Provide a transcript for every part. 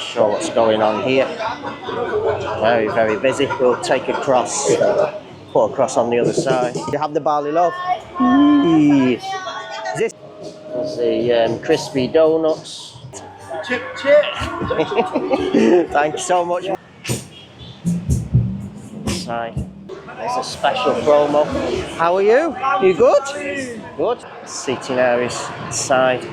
Show what's going on here. Very, very busy. We'll take a cross, put a cross on the other side. You have the barley loaf. Is this? There's the crispy donuts. Chip, chip. Thank you so much. Inside. There's a special promo. How are you? You good? Good. Seating areas inside.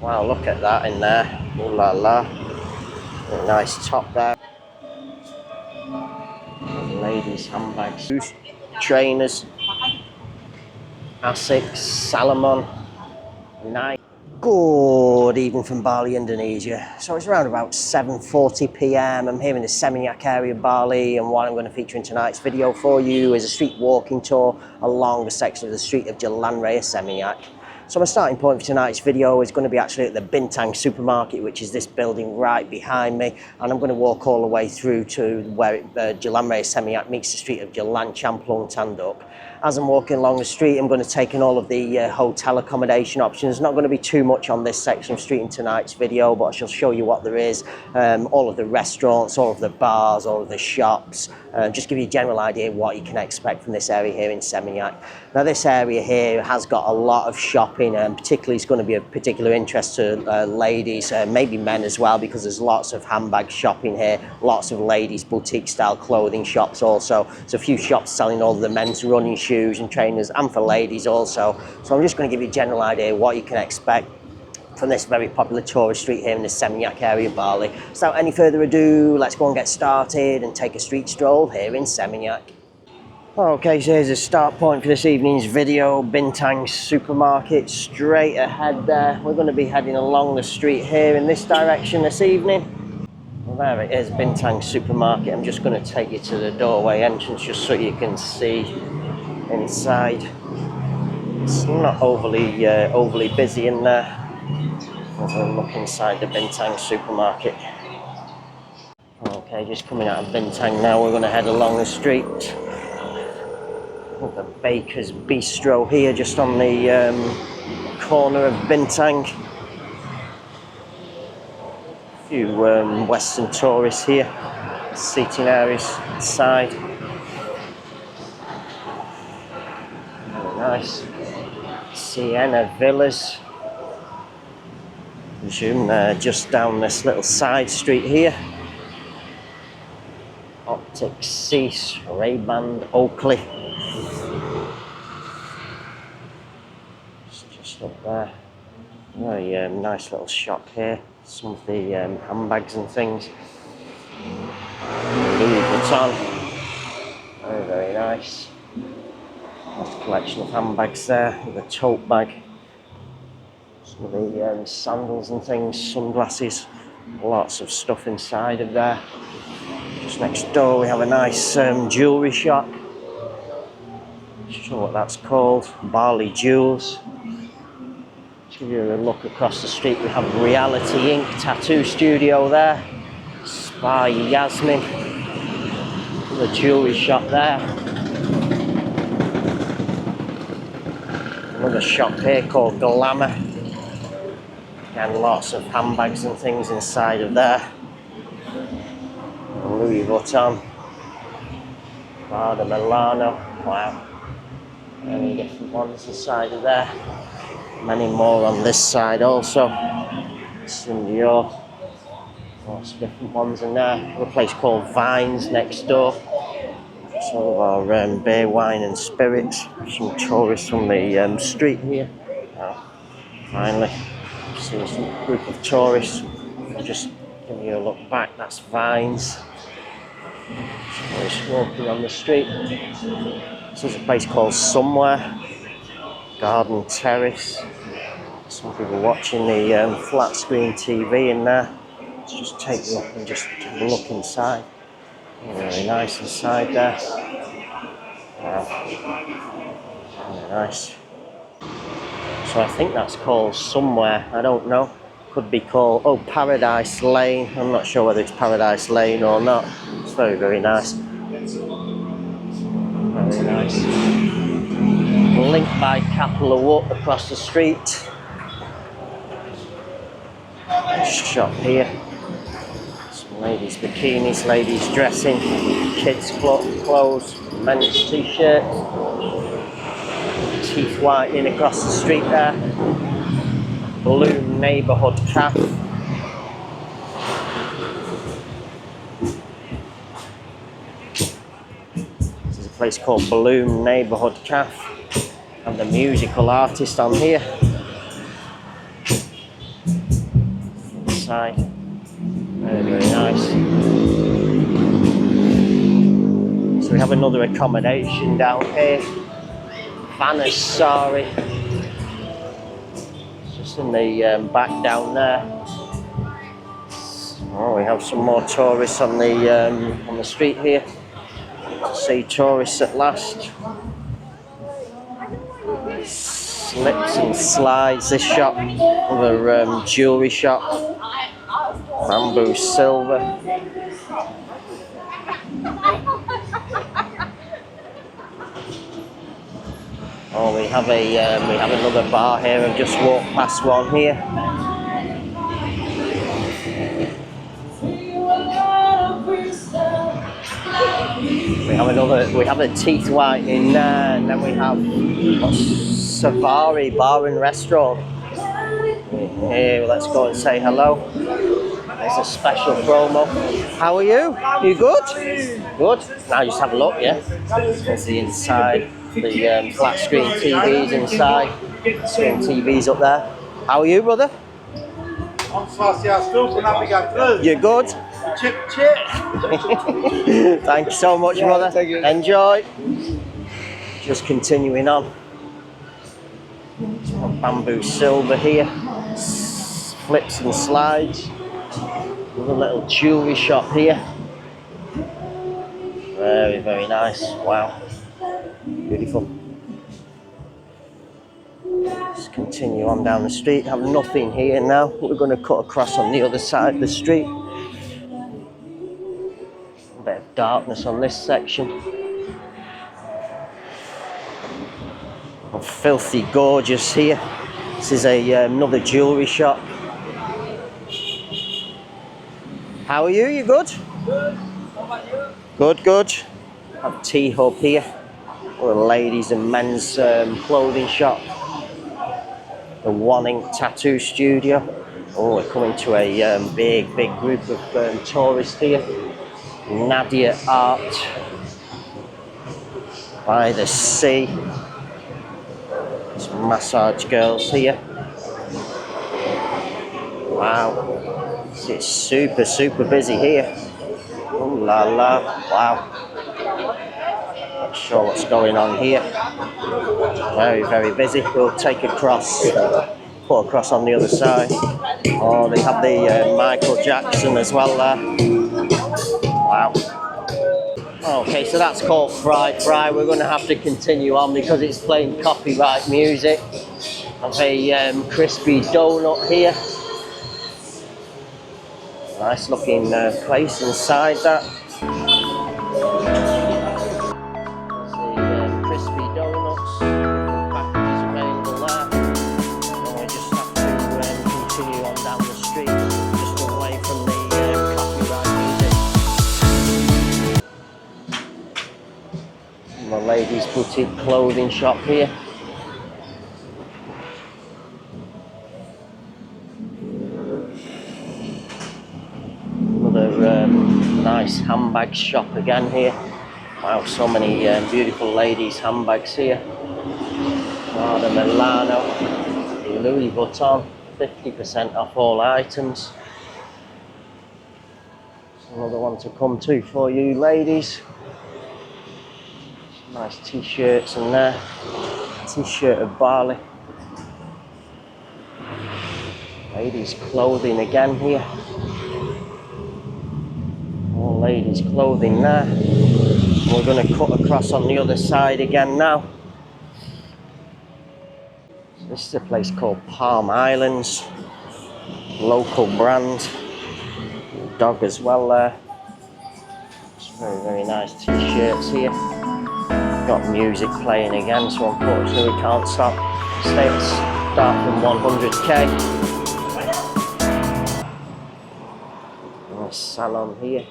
Wow, look at that in there. Ooh la la. A nice top there. Ladies' handbags. Trainers. Asics, Salomon. Nice. Good evening from Bali, Indonesia. So it's around about 7:40 p.m. I'm here in the Seminyak area of Bali, and what I'm going to feature in tonight's video for you is a street walking tour along the section of the street of Jalan Raya Seminyak. So my starting point for tonight's video is going to be actually at the Bintang supermarket, which is this building right behind me, and I'm going to walk all the way through to where Jalan Raya Seminyak meets the street of Jalan Champlung Tanduk. As I'm walking along the street, I'm going to take in all of the hotel accommodation options. There's not going to be too much on this section of street in tonight's video, but I shall show you what there is. All of the restaurants, all of the bars, all of the shops. Just give you a general idea of what you can expect from this area here in Seminyak. Now this area here has got a lot of shopping, and particularly it's going to be of particular interest to ladies, maybe men as well, because there's lots of handbag shopping here, lots of ladies boutique style clothing shops also. There's a few shops selling all of the men's running shoes and trainers, and for ladies also. So I'm just going to give you a general idea of what you can expect from this very popular tourist street here in the Seminyak area of Bali. So without any further ado, let's go and get started and take a street stroll here in Seminyak. Okay, so here's a start point for this evening's video. Bintang supermarket straight ahead there. We're going to be heading along the street here in this direction this evening. Well, there it is, Bintang supermarket. I'm just going to take you to the doorway entrance just so you can see inside. It's not overly busy in there. Let's have a look inside the Bintang supermarket. Okay, just coming out of Bintang now, we're going to head along the street. The Baker's Bistro here, just on the corner of Bintang. A few Western tourists here. Seating areas inside. Very nice. Sienna Villas. I presume they're just down this little side street here. Optic Cease, Ray-Ban, Oakley. It's just up there. Very nice little shop here. Some of the handbags and things. Louis Vuitton. Very, very nice. Nice collection of handbags there with a tote bag. Some of the sandals and things, sunglasses, lots of stuff inside of there. Just next door we have a nice jewellery shop. Not sure what that's called, Bali Jewels. Just give you a look across the street, we have Reality Ink tattoo studio there. Spa Yasmin, the jewellery shop there. Another shop here called Glamour. And lots of handbags and things inside of there. Louis Vuitton. Prada Milano. Wow. Many different ones inside of there. Many more on this side also. Dior. Lots of different ones in there. A place called Vines next door. Some of our beer, wine and spirits. Some tourists on the street here. Finally. See some group of tourists. I'll just give you a look back. That's Vines. Tourists walking on the street. This is a place called Somewhere. Garden Terrace. Some people watching the flat screen TV in there. Let's just take a look and just have a look inside. Very nice inside there. Wow. Very nice. So I think that's called Somewhere, I don't know. Could be called, oh, Paradise Lane. I'm not sure whether it's Paradise Lane or not. It's very, very nice. Very nice. Linked by Capella Wood across the street. Shop here. Some ladies' bikinis, ladies' dressing, kids' clothes, men's t-shirts. Teeth whitening across the street there. Bloom Neighbourhood Cafe. This is a place called Bloom Neighbourhood Cafe. And the musical artist on here. Inside. Very, very nice. So we have another accommodation down here. Vanasari. It's just in the back down there. Oh, we have some more tourists on the street here. See tourists at last. Slips and slides. This shop, another jewellery shop. Bamboo silver. Oh, we have another bar here. I've just walked past one here. We have a teeth whitening there, and then we have Safari Bar and Restaurant. Here, let's go and say hello. There's a special promo. How are you? You good? Good. Now just have a look, yeah. There's the inside, the flat screen TVs inside, screen TVs up there. How are you, brother? You're good? Thank you so much, brother. Enjoy. Just continuing on. Some bamboo silver here. Flips and slides. Another little jewellery shop here. Very, very nice. Wow. Beautiful. Let's continue on down the street. Have nothing here now. We're going to cut across on the other side of the street. A bit of darkness on this section. Oh, filthy gorgeous here. This is another jewellery shop. How are you? You good? Good. How about you? Good, good. Have a tea hub here. A ladies and men's clothing shop. The Wanning Tattoo Studio. Oh, we're coming to a big group of tourists here. Nadia Art by the sea. Some massage girls here. Wow. It's super busy here. Oh la la, wow. Not sure what's going on here. Very busy. We'll take across, put across on the other side. Oh, they have the Michael Jackson as well there. Wow. Okay, so that's called Fried Fry. We're going to have to continue on because it's playing copyright music. Have a crispy donut here. Nice looking place inside that. There's the crispy donuts. Packages available there. And we just have to continue on down the street, just away from the copyright music. My ladies' boutique clothing shop here. Nice handbag shop again here. Wow, so many beautiful ladies' handbags here. Prada Milano, Louis Vuitton, 50% off all items. Another one to come to for you ladies. Some nice t-shirts in there. T-shirt of Bali. Ladies' clothing again here. More ladies' clothing there. We're going to cut across on the other side again now. So this is a place called Palm Islands. Local brand. Dog as well there. Very nice t-shirts here. Got music playing again, so unfortunately we can't start from 100k. nice salon here.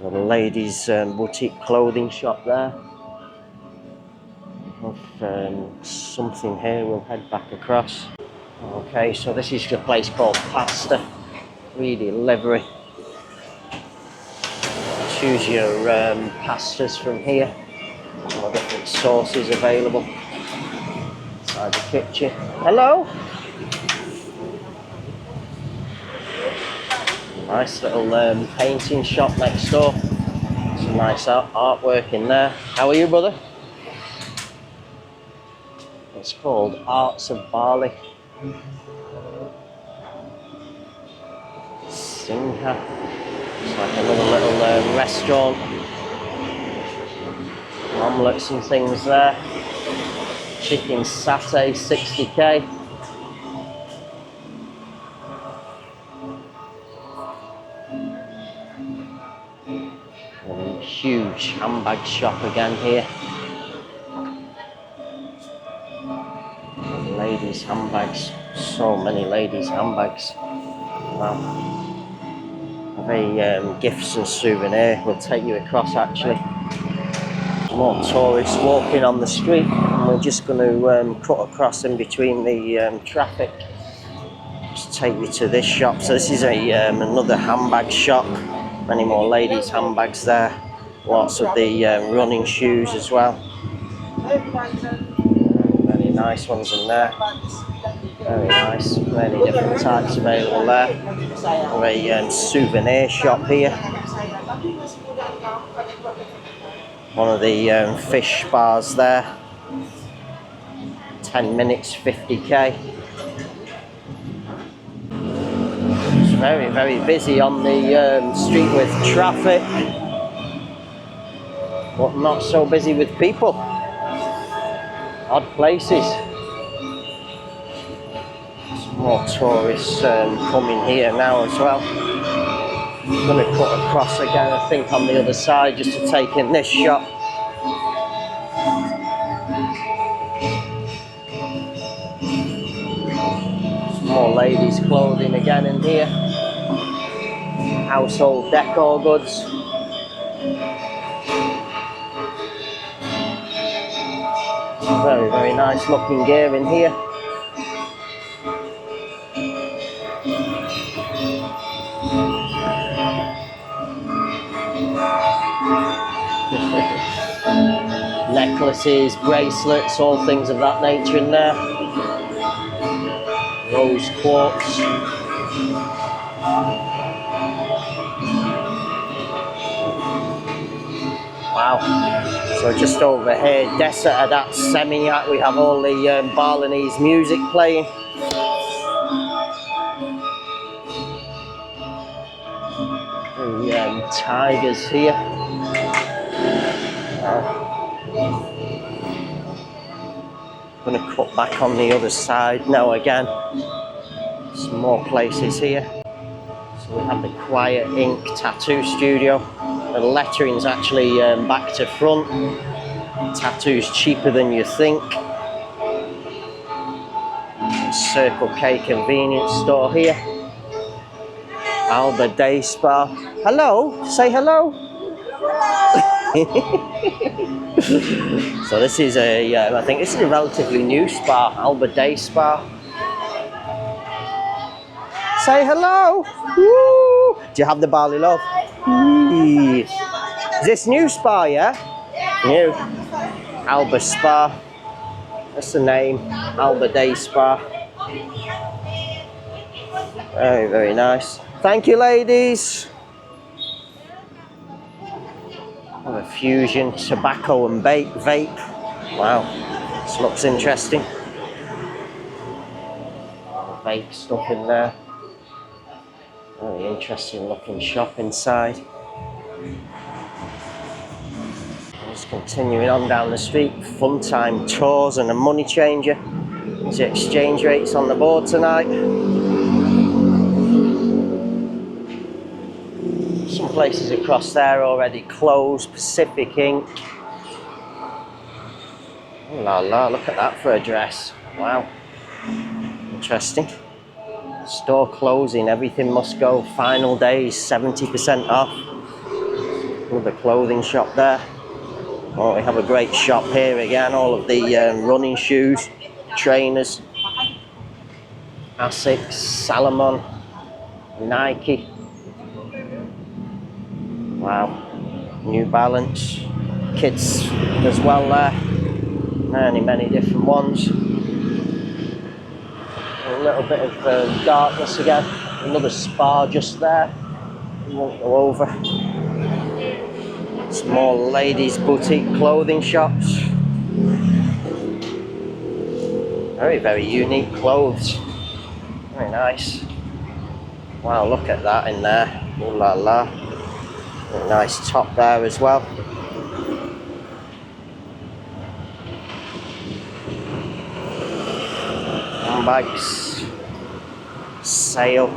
Got a ladies' boutique clothing shop there. Have something here, we'll head back across. Okay, so this is a place called Pasta. Really livery. Choose your pastas from here. All different sauces available inside the kitchen. Hello. Nice little painting shop next door. Some nice artwork in there. How are you, brother? It's called Arts of Bali Seminyak. It's like another little restaurant. Omelettes and things there. Chicken satay, 60k. And huge handbag shop again here. And ladies' handbags. So many ladies' handbags. Wow. Have a gifts and souvenir. We'll take you across actually. More tourists walking on the street, and we're just going to cut across in between the traffic. Just take you to this shop. So this is another handbag shop. Many more ladies' handbags there. Lots of the running shoes as well. Many nice ones in there. Very nice. Many different types available there. A souvenir shop here. One of the fish bars there. 10 minutes, 50k. It's very, very busy on the street with traffic, but not so busy with people. Odd places. Some more tourists coming here now as well. I'm going to cut across again, I think, on the other side just to take in this shop. Some more ladies' clothing again in here. Household decor goods. Very, very nice looking gear in here. Necklaces, bracelets, all things of that nature in there. Rose quartz. Wow. So just over here, Jalan Raya Seminyak, we have all the Balinese music playing. The tigers here. I'm going to cut back on the other side now again. Some more places here. So we have the Quiet Ink Tattoo Studio. The lettering's actually back to front. Tattoo's cheaper than you think. Circle K convenience store here. Alba Day Spa. Hello, say hello. So this is I think this is a relatively new spa, Alba Day Spa. Say hello. Woo. Do you have the Bali love? Is this new spa, yeah? New. Alba Spa. That's the name. Alba Day Spa. Very, very nice. Thank you, ladies. A fusion tobacco and vape. Wow, this looks interesting. Vape stuff in there. Very interesting looking shop inside. Just continuing on down the street. Fun time tours and a money changer. There's the exchange rates on the board tonight. Some places across there already closed. Pacific Ink. Oh la la, look at that for a dress. Wow. Interesting. Store closing, everything must go. Final days, 70% off. Another clothing shop there. Oh, we have a great shop here again. All of the running shoes, trainers, Asics, Salomon, Nike. Wow, New Balance, kids as well there. Many different ones. A little bit of darkness again. Another spa just there. We won't go over. Some more ladies' boutique clothing shops. Very unique clothes. Very nice. Wow, look at that in there. Ooh la la. A nice top there as well. Handbags. Sale.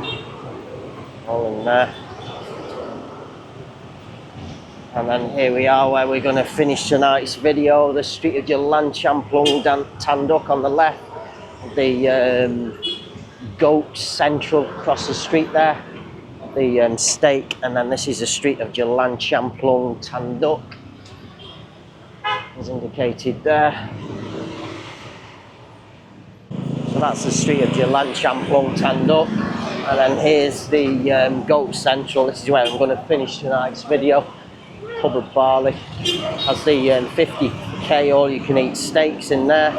All in there. And then here we are where we're going to finish tonight's video. The street of Jalan Tanduk on the left. The Goat Central across the street there. The steak. And then this is the street of Jalan Tanduk. As indicated there. So that's the street of Jalan Tanduk. And then here's the Goat Central. This is where I'm going to finish tonight's video. Pub of Bali has the 50k all you can eat steaks in there.